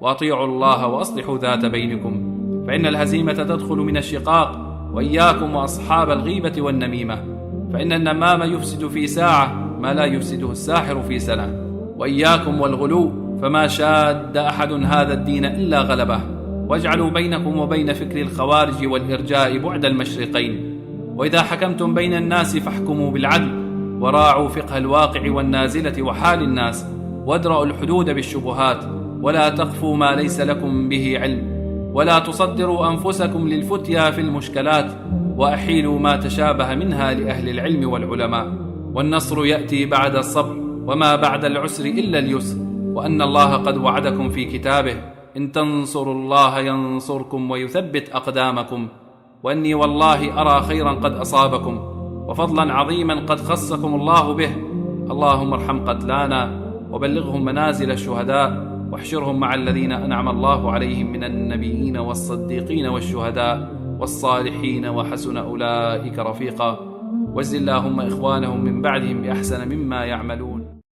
وأطيعوا الله وأصلحوا ذات بينكم، فإن الهزيمة تدخل من الشقاق. وإياكم وأصحاب الغيبة والنميمة، فإن النمام يفسد في ساعة ما لا يفسده الساحر في سنة. وإياكم والغلو، فما شاد أحد هذا الدين إلا غلبه. واجعلوا بينكم وبين فكر الخوارج والإرجاء بعد المشرقين. وإذا حكمتم بين الناس فاحكموا بالعدل، وراعوا فقه الواقع والنازلة وحال الناس، وادرأوا الحدود بالشبهات، ولا تخفوا ما ليس لكم به علم، ولا تصدروا أنفسكم للفتيا في المشكلات، وأحيلوا ما تشابه منها لأهل العلم والعلماء. والنصر يأتي بعد الصبر، وما بعد العسر إلا اليسر، وأن الله قد وعدكم في كتابه: إن تنصروا الله ينصركم ويثبت أقدامكم. وأني والله أرى خيرا قد أصابكم، وفضلا عظيما قد خصكم الله به. اللهم ارحم قتلانا، وبلغهم منازل الشهداء، واحشرهم مع الذين أنعم الله عليهم من النبيين والصديقين والشهداء والصالحين، وحسن أولئك رفيقا. واجز اللهم إخوانهم من بعدهم بأحسن مما يعملون.